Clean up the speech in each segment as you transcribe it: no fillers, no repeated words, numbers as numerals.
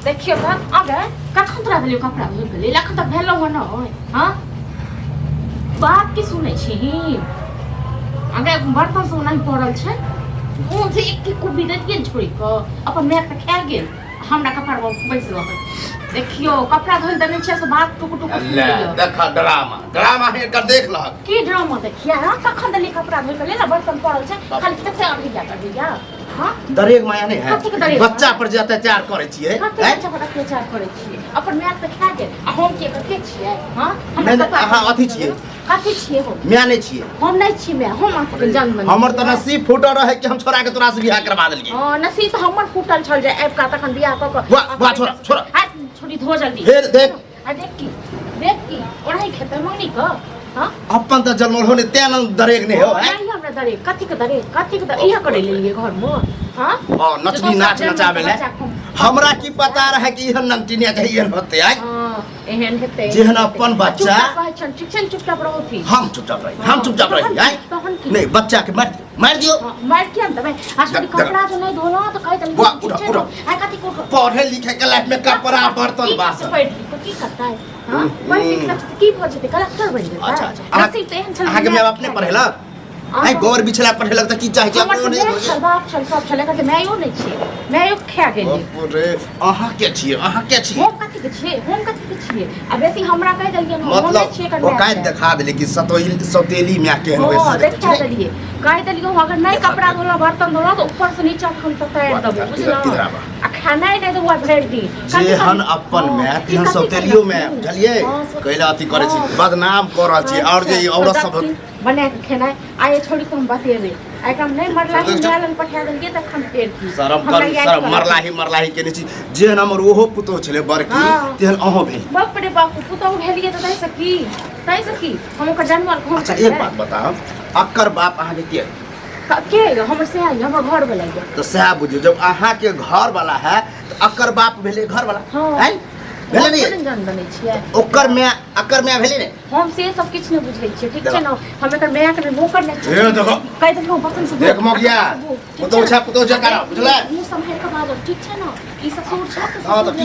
देखियो त आगे कखन तोरा भेलियो कपड़ा धोइ गेलै लखन तक भेलो हो न हां बात की सुनै छी आगे बर्तन से नहीं पड़ल छै ओ जे एक कुबी दैतियै छोड़ी क अपन मैक त खा गेल हमरा कपड़ा बैस रहल देखियो कपड़ा धोइ देने छै से बात टुक टुक देखा ड्रामा है कर देख ल की ड्रामा देखिया कखन देली कपड़ा धोइ गेलै ना बर्तन पड़ल छै खाली कते अभी जा कर दिया हां दरेग माया नहीं है बच्चा पर जे अत्याचार करे छियै बच्चा पर अत्याचार करे छियै अपन मैक त खा गेल आ हम के कते छियै हां हमरा हां अथी छियै कथी छियै हो मैं नहीं छियै हम नहीं छी मैं हम आपके जान बन हमर त नसीब फूटल रहे कि हम छोरा के तोरा से बियाह करवा देलियै हां नसीब त हमर फूटल छल जे ऐब का तखन बियाह क क वाह छोरा हाथ छोड़ी धो जल्दी फिर देख आ देख की ओढ़ाई खेते मंगनी क हां अपन त जन्मल होने ते न दरेग नहीं हो है नहीं हमरा दरेग कथी के इहा करे लेलिए घर में हां हां नचनी नाच नचाबे ले हमरा की पता रहे कि एहन नंटिनिया के एहन होते है हां एहन हेते जेहन अपन बच्चा ठीक छै चुपचाप रहो थी हम चुपचाप रही है नहीं बच्चा के मार दियो मार के अंत में आज कपड़ा जो नहीं धोलो तो कह दे उठा है कथी को पढ़े लिखे के लाइफ में कपड़ा बर्तन बासन तो की करता है हां पढ़ लिख के की भऽ जेते कलेक्टर बन जेता अच्छा नसीब त एहन छल आगे मैं अपने पढ़ेला आई गोर बिछला पढ़े लगता की चाहे छै अपने नहीं चल बाप चल सब चले के मैं यो नहीं छी मैं यो खा गेली रे अहाँ के छियै हम कथि के छियै अब ऐसे हमरा कह देलिए मतलब ओ काहे दिखा देली कि सौतेली में केहन होय से देखा देलिए कह देलिए अगर नहीं कपड़ा धोला बर्तन धोला तो ऊपर से नीचे हम तो तैर दबो बुझलो आ खाना नहीं तो वो भेज दी जेहन अपन में तेहन सौतेलियो में बुझलिए कैला अथी करे छी बदनाम कर रहल छी और जे औरत सब बना के खेना आए छोड़ी को हम बतेबे आई काम नहीं मरला ही जालन पठा देलिए तखन फेर की शरम मरलाही केने छी जेहन हमर ओहो पुतो छले बड़की तेहन अहो भेल बाप रे बाप पुतो भेलिए त तै सकी हम ओकर जन्मल हम अच्छा एक बात बताओ अक्कर बाप अहाँ के हमर से आई हमर घर वाला तो सह बुझियो जब अहाँ के घर वाला है तो अक्कर बाप भेले घर वाला है भेले नहीं जान बने छियै ओकर में अक्कर में भेले नहीं हम से सब किछ नहीं बुझै छियै ठीक छै न हम एकर मैं के मोकर नहीं ए देखो कह देलियो बतन से देख मो गया पुतो छ करा बुझला मुंह संभाल के बाजो ठीक छै न ई सब छोड़ छ हां तो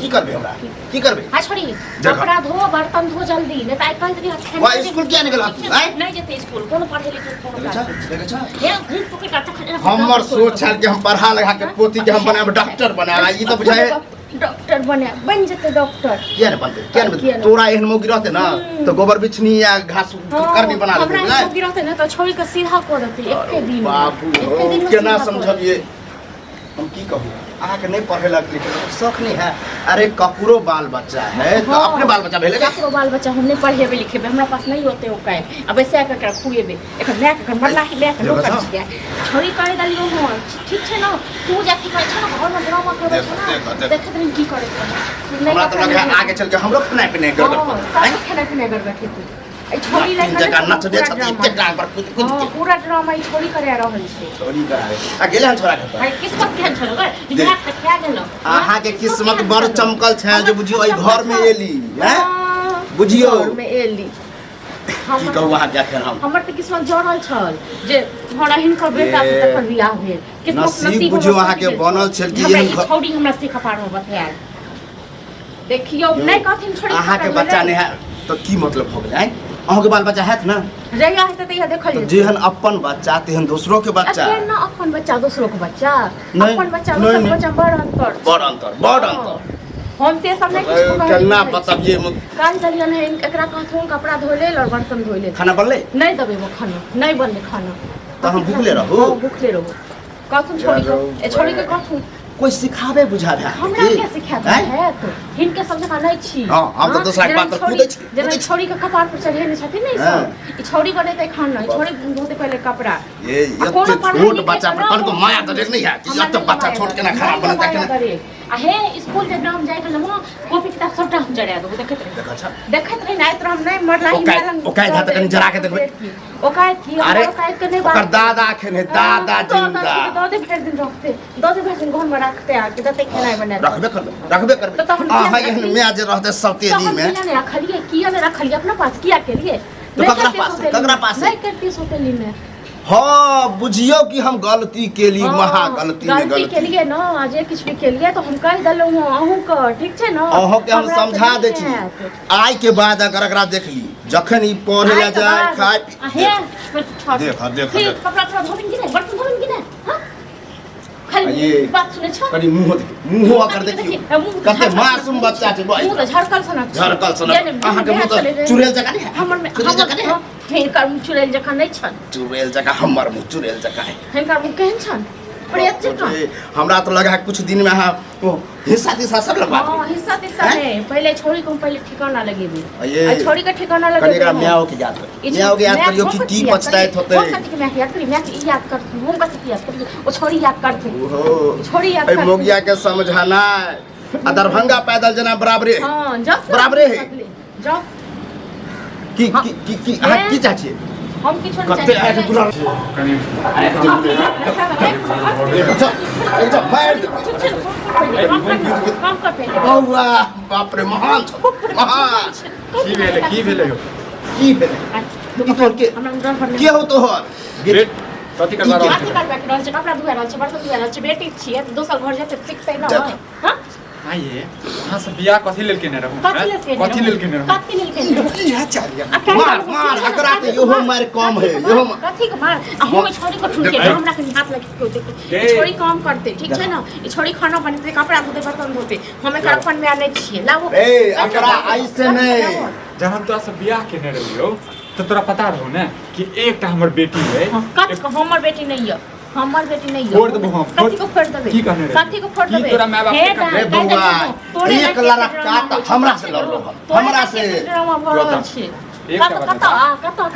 की करबे हमरा की करबे हां छोड़ी कपड़ा धो बर्तन धो जल्दी नहीं त आई कह देलियो वो स्कूल क्या निकला तू नहीं जेते स्कूल कोनो पढ़े लिखे कोनो देख छ ये घूम पकड़ करता हमर सोच छल कि हम पढ़ा लगा के पोती के हम बनाए डॉक्टर बनाए ई तो बुझाए डॉक्टर बन जेते डॉक्टर क्या न बनते तोरा एहन मोगी रहते ना तो गोबर बिछनी या घास करनी बना देते हमरा मोगी रहते ना तो छोड़ी के सीधा कर देते एके दिन बाबू केना समझलिए हम की कहूं आहा के नहीं पढ़े लग लिखे शौक नहीं है अरे ककरो बाल बच्चा है तो अपने बाल बच्चा भेले ककरो बाल बच्चा हम नहीं पढ़ेबे लिखेबे हमरा पास नहीं होते ओ काहे अब ऐसे आके कर खुएबे एकर मैं के मरला ही ले के लोग छिया छोरी कह दलियो हो ठीक छै ना तू जाके कहै छ ना घर में ड्रामा करे छ ना देख दिन की करे हमरा तो लगे आगे चल के हमरो खाना पीने गड़बड़ खाना पीने गड़बड़ खेती ए छोरी लाइन जगह नच दे छथि इते टांग पर कूद कूद के पूरा ड्रामा ई छोरी करे रहल छै छोरी करावे आ गेले हम छोरा के किस्मत केहन छल गर बिना खा गेलो आहा के किस्मत बड़ चमकल छै जो बुझियो ए घर में एली हैं बुझियो घर में एली की कहू अहाँ क्या खेन हमर त किस्मत जड़ल छल जे हमरा हिनकर बेटा से तखन बियाह भेल किस्मत नसीब बुझियो अहाँ के बनल छल कि एहन छोड़ी हमरा से कपार में बताया देखियो नहीं कहथिन छोड़ी अहाँ के बच्चा नहीं है तो की मतलब हो गेलै अहाँ के बाल बच्चा हैत ना जइया है त तइया देखल जेहन अपन बच्चा तेहन दूसरों के बच्चा अरे ना अपन बच्चा दूसरों के बच्चा अपन बच्चा दूसरों के बच्चा बड़ अंतर हम से सब नहीं कुछ केना बताबिए कान चलिए ने एकरा कहथुन कपड़ा धो ले और बर्तन धो ले खाना बनले नहीं दबे वो खाना नहीं बनले खाना तो हम भूखले रहो कहथुन छोड़ी के कहथुन कोई सिखावे बुझावे हमरा के सिखावे है तो हिनके सब जगह नहीं छी हां हम तो दूसरा के बात पर कूदै छी जेना छोड़ी के कपार पर चढ़े नहीं छथि नहीं सब ई छोड़ी बनेते खाना छोड़ी धोते पहले कपड़ा ये छोट बच्चा पर कनको माया तो देख नहीं है कि अब तो बच्चा छोट के ना खाना बनाता के आ हे स्कूल जे नाम जाय के लमो कॉपी किताब सबटा हम जड़ा दो देखत रही नहीं तो हम नहीं मरला ही मारन ओकाय धात कनी जरा के देखबे ओकाय की ओकाय के नहीं ओकर दादा खेने दादा जिंदा दादा भेर दिन रखते दादा भेर दिन घर में रखते आ के दते खेनाई बना रखबे करबे हां एहन में आज रहते सौतेली में नहीं रखलिए किया नहीं रखलिए अपना पास किया के लिए तो ककरा पास नहीं करती सौतेली में हाँ बुझियो कि हम गलती केली महा गलती में गलती के लिए ना आज किछ भी के लिए तो हम कह दलौ अहूँ का ठीक छै ना अहों के हम समझा दै छी आइ के बाद अगर एकरा देख ली जखन ई पढ़े ला जाए खाए देख कपड़ा धोबिन कि नहीं बर्तन धोबिन कि नहीं हां खाली बात सुने छ कनी मुंह कर देखियो कते मासूम बच्चा छै मुंह तो झरकल सनक अहाँ के मुंह तो चुड़ैल जका नहीं हमर में चुड़ैल जका नहीं हिनकर मुंह चुड़ैल जका नहीं छन चुड़ैल जका हमर मुंह चुड़ैल जका है हिनकर मुंह केहन छन प्रेत जका हमरा तो लगा कुछ दिन में अहाँ हिस्सा तिस्सा सब लगवा हां हिस्सा तिस्सा है पहले छोरी को पहले ठिकाना लगेबे आ छोरी का ठिकाना लगेबे कनेरा म्याओ के याद कर म्याओ के याद करियो कि पछताइत होते कौन कथि के मैं याद करी मैं याद कर हम कथि याद करी ओ छोरी याद करते ओहो छोरी याद कर मोगिया के समझाना आ दरभंगा पैदल जना बराबरे हां जब बराबरे है जब की अहाँ की चाहछिए हम किछो नहीं कते आके बुला कनी एकदम मार काम कर पे बौआ बाप रे महान महान की भेले की भेले ई तोर के हो तोहर बेट कथि करबा रहल कथि करबा के रहल छै कपड़ा धुआ रहल छै बर्तन धुआ रहल छै बेटी छियै दोसर घर जेते सिखतै ना हां आइए हां सब बियाह कथि लेल केने रहू कथि लेल केने रहू की है चालिया मार एकरा के योहो मार कम है योहो कथि के मार हम छोरी को ठुन के हमरा के हाथ लगे के देखो छोरी काम करते ठीक छै ना ई छोरी खाना बनते कपड़ा धोते बर्तन धोते हम एकर अपन में आने छियै लाओ ए एकरा ऐसे नहीं जब हम तोरा से बियाह केने रहियो तो तोरा पता रहो ना कि एकटा हमर बेटी है कथि के हमर बेटी नहीं है हमर बेटी नहीं है फोड़ देबो हम कथि को फोड़ देबे की कहने रे कथि को फोड़ देबे तोरा माय बाप के रे बौआ एक लड़का त हमरा से लड़ रहो हमरा से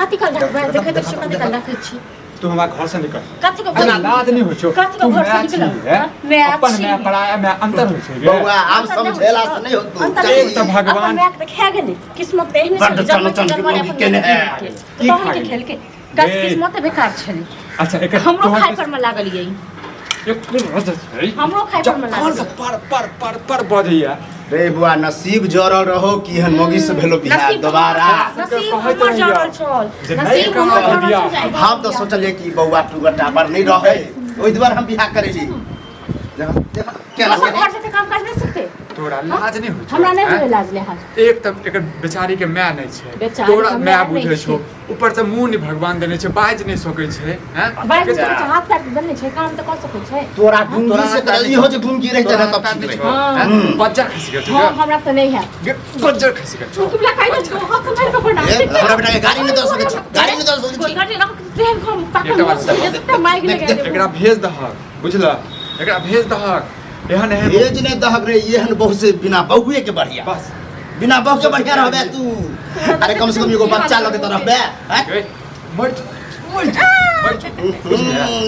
कथि का देखे देख कथि का देखे छी तू हमारा घर से निकल कथि को जना लाज नहीं हो छो कथि को घर से निकल मैं अपन में पढ़ाया में अंतर हो छै बौआ हम समझेला से नहीं हो तू एक तो भगवान मैं देखा गेली किस्मत ते ही बड़ चलो चल के मोगी केने है तो हम के खेल के किस्मत बेकार छली अच्छा एक हमरो खाइ पर में लागल यही एक रज छै हमरो खाइ पर में लागल पर बजैया रे बुआ नसीब जरल रहो कि हन मोगी से भेलो बियाह दोबारा नसीब हमर जरल छल नसीब हमर जरल छल हम तो सोचलिए कि बौआ टुगटा पर नहीं रहे ओइ द्वार हम बियाह करे छी क्या घर से काम कर नहीं सकते तोरा लाज नहीं हो हमरा नहीं होय लाज लिहाज एक तब एकर बेचारी के माय नहीं छै तोरा माय बुझै छो ऊपर से मुंह नहीं भगवान देने छै बाज नहीं सकै छै हैं बाज के हाथ पैर देने छै काम तो कर सकै छै तोरा गुंगी से करली हो जे गुंगी रह जाना तब ठीक रहे हां बच्चा खसी गयो हां हमरा तो नहीं है गज्जर खसी गयो तुमला काई छ हाथ से मार के पड़ा हमरा बेटा के गाड़ी नहीं दे सकै छी गाड़ी नहीं दे सकै छी गाड़ी ना ट्रेन को पाकल से माइक लगा एकरा भेज दह बुझला एकरा भेज दह एहन है भेज ने दहक रे एहन बहु से बिना बहुए के बढ़िया बस बिना बहु के बढ़िया रहबे तू अरे कम से कम एगो बच्चा लगे तो रहबे हैं मर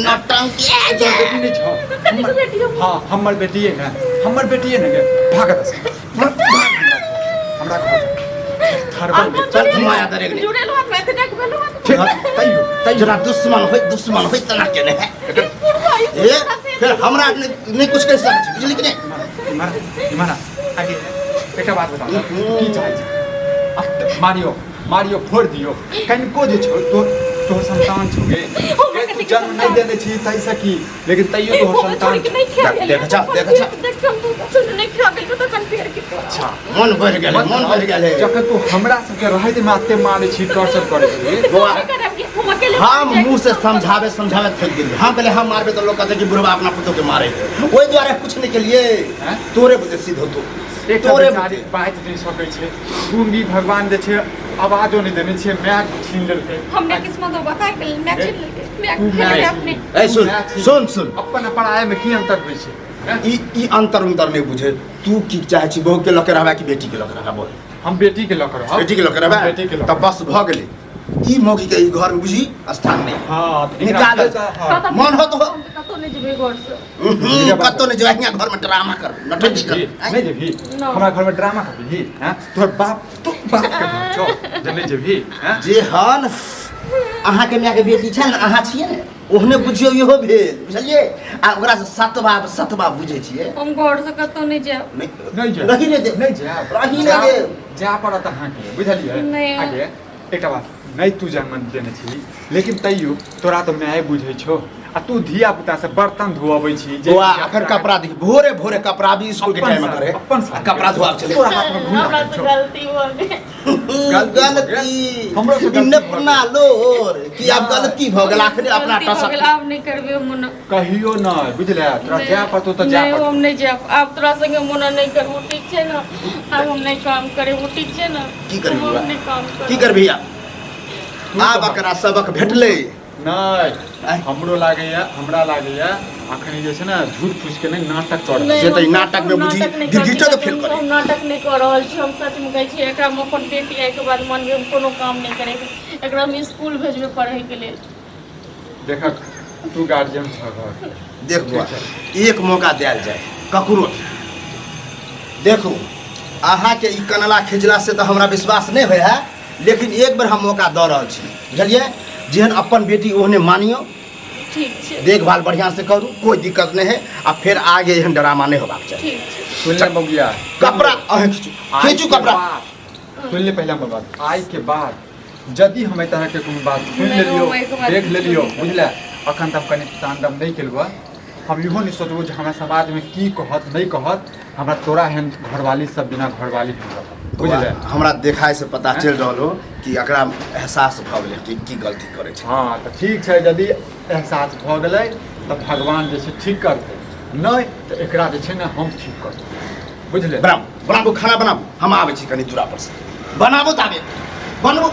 नौटंकी बेटी नहीं छौ हां हमर बेटी है ना हमर बेटी है ना भागत हमरा घर थरबल में चल माया दरेग ने जुड़े लोग मैं तक बेलो तैयो जरा दुश्मन होय तना केने है ए फिर हमरा नहीं कुछ कर सकते बुझली कि नहीं माना आगे एकटा बात बता की चाहे छी मारियो फोड़ दियो कनको जे छो तोहर संतान छोगे तू जन्म नहीं देने छी तई सकी लेकिन तइयो तोहर संतान देख जा नहीं खा गेल तो कंपेयर के अच्छा मन बढ़ गेल है जखन तू हमरा सबके रहै ते माते मारे छी टॉर्चर करे छी हम मुंह से समझावे थक गेल हम कहले हम मारबे तो लोग कहते कि बुढ़वा अपना पुतो के मारे ओइ द्वारा कुछ नहीं के लिए तोरे वजह सिद्ध होतो तोरे बात नहीं सकै छै गुंगी भगवान दे छै आवाजो नहीं देने छै मैं छीन लेलकै हमने किस्मत बता के मैं छीन लेलकै मैं अपने ए सुन अपन पढ़ाई में की अंतर होय छै ई अंतर नहीं बुझे तू की चाहे छी बहू के लके रहबा कि बेटी के लके रहबा बोल हम बेटी के लके रहब बेटी के लके रहबा तब बस भ गेलै ई मौगी के ई घर में बुझी स्थान नहीं हां निकाल मन हो तो कतो नहीं जेबे घर से कतो नहीं जेबे यहाँ घर में ड्रामा कर नटंकी कर नहीं जेबी हमरा घर में ड्रामा करबी हैं तोर बाप के छो जने जेबी हैं जे हन अहाँ के माय के बेटी छै न अहाँ छियै न ओहने बुझियो इहो भेल बुझलिए आ ओकरा से सतबा बुझै छियै हम घर से कतो नहीं जाब नहीं जा रही नहीं दे नहीं जा रही नहीं दे जा पड़त अहाँ के बुझलिए आगे एकटा बात नहीं तू जन्म देने छी लेकिन तैयो तोरा तो मैं बुझे छो आ तू धिया पुता से बर्तन धोअबै छी बुआ अखन कपड़ा दिख भोरे भोरे कपड़ा भी स्कूल के टाइम में करे अपन कपड़ा धोआ चले तोरा हाथ में घूम हमरा से गलती हो गई गलती हमरो से गलती इन्ने पुना लोर कि अब गलती भ गेल आखिर अपना गलती हो टसा गेल, आब नहीं करबे मन कहियो न बुझले तोरा जा पतो तो जा नहीं पतो हम नहीं जाब आब तोरा संगे मन नहीं करबो ठीक छै ना आब हम नहीं काम करेबो ठीक छै ना की करबी हम बुआ? नहीं काम की करब करबी आब एकरा सबक भेटले नहीं हमरो लागैया हमरा लागैया अखन जे छै ना झूठ फूस के नहीं नाटक कर नहीं, से तऽ ई हम नाटक में बुझी नाटक नहीं गिरगिटो करब, के फेल करे हम नाटक नहीं कर रहल छी हम सच में कहै छी एकरा हम अपन बेटी आइ के बाद मन हम कोनो काम नहीं करेके एकरा हम स्कूल भेजबे पढ़ै के लेल देखक तू गार्जियन छ घर देख बुआ एक मौका देल जाए ककरो देखू अहाँ के ई कनला खिंचला से तो हमरा विश्वास नहीं होय है लेकिन एक बार हम मौका दऽ रहल छी बुझलिए जेहन अपन बेटी ओहने मानियो ठीक छै देखभाल बढ़िया से करू कोई दिक्कत नहीं है आ फिर आगे एहन ड्रामा नहीं होबाक चाहिए ठीक छै सुन ले बबुआ कपड़ा अहें खींचू खींचू कपड़ा सुन ले पहला बात आज के बाद यदि हम तरह के कोनो बात सुन नहीं, लेलियो हम एहिके बाद देख लेलियो नहीं बुझले अखन तक कनि तांडव नहीं केलबा हम इहो नहीं सोचबो जे हमरा समाज में की कहत नहीं कहत हमरा तोरा एहन घरवाली सब बिना घरवाली बुझले हमरा देखाय से पता चल रहा हो कि एकरा एहसास भ गेलै कि की गलती करे छै हाँ तो ठीक है यदि एहसास भ गेलै तो भगवान जे छै ठीक करतै नहीं तो एकरा जे छै ने हम ठीक करबै बुझले बनाबू बनाबू खाना बनाबू हम आबै छी कनि दूरा पर से बनाबू ताबे बनबू